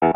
From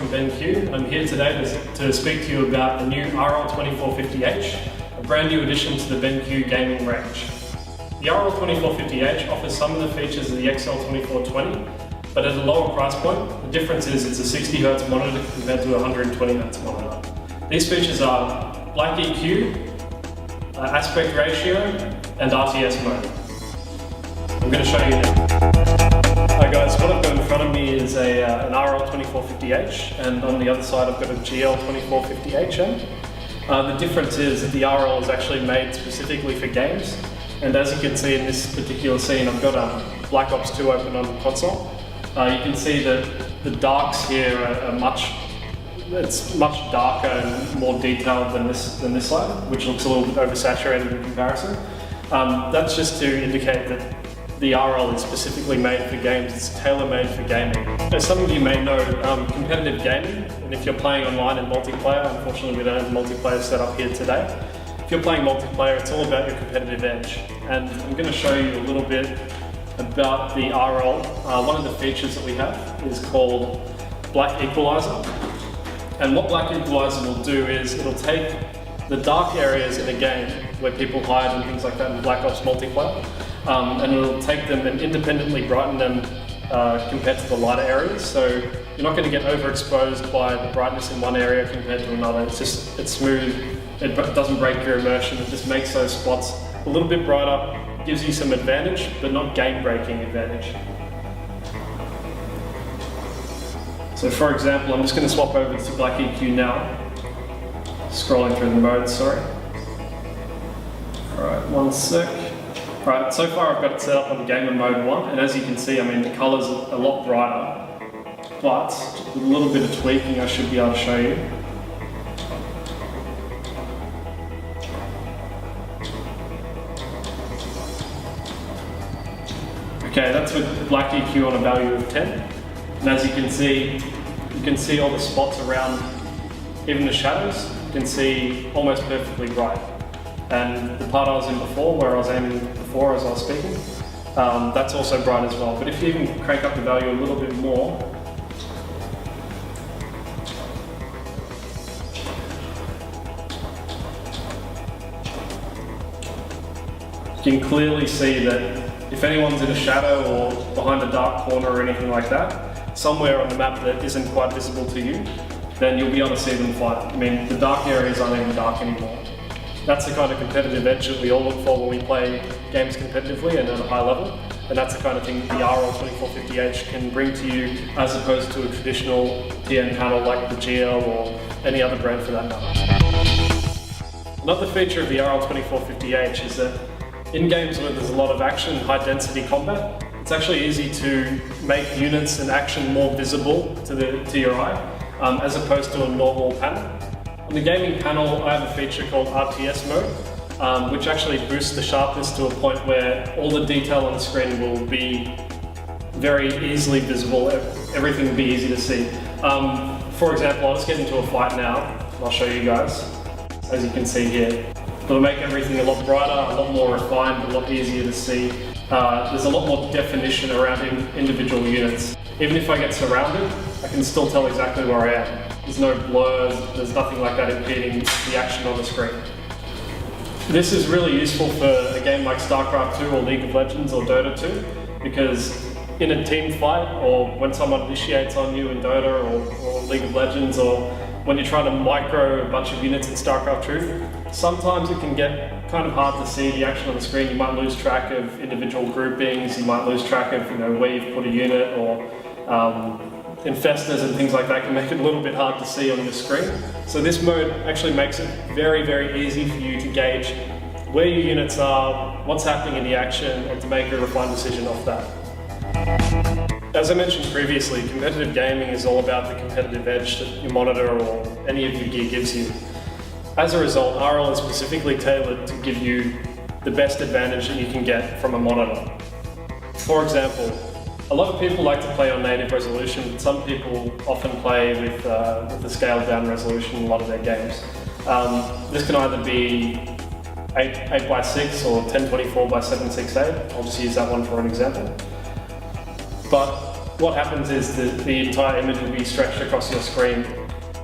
BenQ. I'm here today to speak to you about the new RL245H, a brand new addition to the BenQ Gamming range. The RL245H offers some of the features of the XL2420, but at a lower price point. The difference is it's a 60Hz monitor compared to a 120Hz monitor. These features are black EQ, aspect ratio, and RTS mode. I'm going to show you now. Hi guys, what I've got in front of me is an RL245H, and on the other side I've got a GL245H end. The difference is that the RL is actually made specifically for games, and as you can see in this particular scene, I've got Black Ops 2 open on the console. You can see that the darks here are much darker and more detailed than this side, which looks a little bit oversaturated in comparison. That's just to indicate that the RL is specifically made for games, it's tailor-made for gaming. As some of you may know, competitive gaming, and if you're playing online in multiplayer, unfortunately we don't have multiplayer set up here today. If you're playing multiplayer, it's all about your competitive edge. And I'm going to show you a little bit about the RL. One of the features that we have is called Black Equalizer. And what Black Equalizer will do is it'll take the dark areas in a game where people hide and things like that in Black Ops multiplayer, and it'll take them and independently brighten them compared to the lighter areas. So you're not going to get overexposed by the brightness in one area compared to another. It's smooth, it doesn't break your immersion, it just makes those spots a little bit brighter, gives you some advantage, but not game-breaking advantage. So for example, I'm just going to swap over to Black EQ now. Scrolling through the modes, sorry. Alright, one sec. Right, so far I've got it set up on gamer mode 1, and as you can see, I mean, the colours are a lot brighter, but with a little bit of tweaking I should be able to show you. Okay, that's with black EQ on a value of 10, and as you can see all the spots around, even the shadows, you can see almost perfectly bright. And the part I was in before, where I was aiming before as I was speaking, that's also bright as well. But if you even crank up the value a little bit more, you can clearly see that if anyone's in a shadow or behind a dark corner or anything like that, somewhere on the map that isn't quite visible to you, then you'll be able to see them fight. I mean, the dark areas aren't even dark anymore. That's the kind of competitive edge that we all look for when we play games competitively and at a high level. And that's the kind of thing that the RL245H can bring to you as opposed to a traditional TN panel like the GL or any other brand for that matter. Another feature of the RL245H is that in games where there's a lot of action and high density combat, it's actually easy to make units and action more visible to your eye, as opposed to a normal panel. On the gaming panel, I have a feature called RTS mode, which actually boosts the sharpness to a point where all the detail on the screen will be very easily visible. Everything will be easy to see. For example, I'll just get into a fight now, and I'll show you guys, as you can see here. It'll make everything a lot brighter, a lot more refined, a lot easier to see. There's a lot more definition around individual units. Even if I get surrounded, I can still tell exactly where I am. There's no blurs, there's nothing like that impeding the action on the screen. This is really useful for a game like StarCraft 2 or League of Legends or Dota 2, because in a team fight, or when someone initiates on you in Dota or League of Legends, or when you're trying to micro a bunch of units in StarCraft 2, sometimes it can get kind of hard to see the action on the screen. You might lose track of individual groupings, you might lose track of where you've put a unit, or infestors and things like that can make it a little bit hard to see on the screen. So this mode actually makes it very, very easy for you to gauge where your units are, what's happening in the action, and to make a refined decision off that. As I mentioned previously, competitive gaming is all about the competitive edge that your monitor or any of your gear gives you. As a result, RL is specifically tailored to give you the best advantage that you can get from a monitor. For example, a lot of people like to play on native resolution, but some people often play with the scaled down resolution in a lot of their games. This can either be 8x6 or 1024x768. I'll just use that one for an example. But what happens is the entire image will be stretched across your screen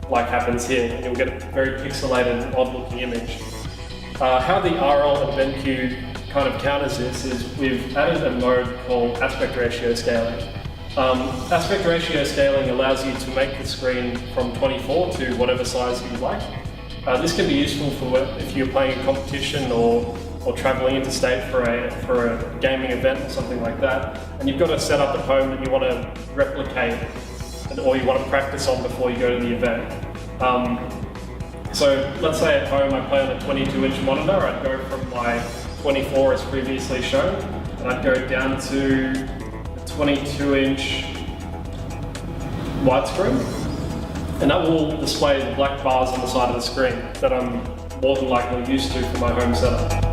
like happens here, and you'll get a very pixelated and odd looking image. How the RL and BenQ kind of counters this is we've added a mode called aspect ratio scaling. Aspect ratio scaling allows you to make the screen from 24 to whatever size you like. This can be useful for if you're playing a competition or traveling interstate for a gaming event or something like that, and you've got a setup at home that you want to replicate or you want to practice on before you go to the event. So let's say at home I play on a 22-inch monitor. I'd go from my 24 as previously shown, and I'd go down to a 22-inch widescreen, and that will display the black bars on the side of the screen that I'm more than likely used to for my home setup.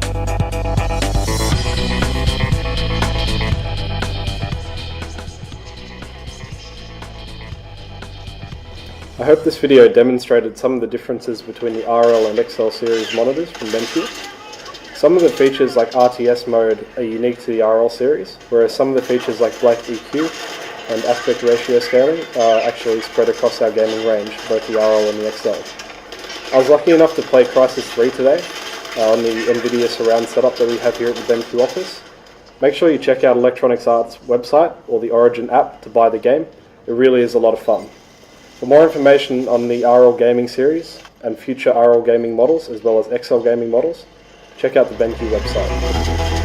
I hope this video demonstrated some of the differences between the RL and XL series monitors from BenQ. Some of the features like RTS mode are unique to the RL series, whereas some of the features like blank EQ and aspect ratio scaling are actually spread across our gaming range, both the RL and the XL. I was lucky enough to play Crysis 3 today on the NVIDIA surround setup that we have here at the BenQ office. Make sure you check out Electronics Arts website or the Origin app to buy the game. It really is a lot of fun. For more information on the RL gaming series and future RL gaming models as well as XL gaming models, check out the BenQ website.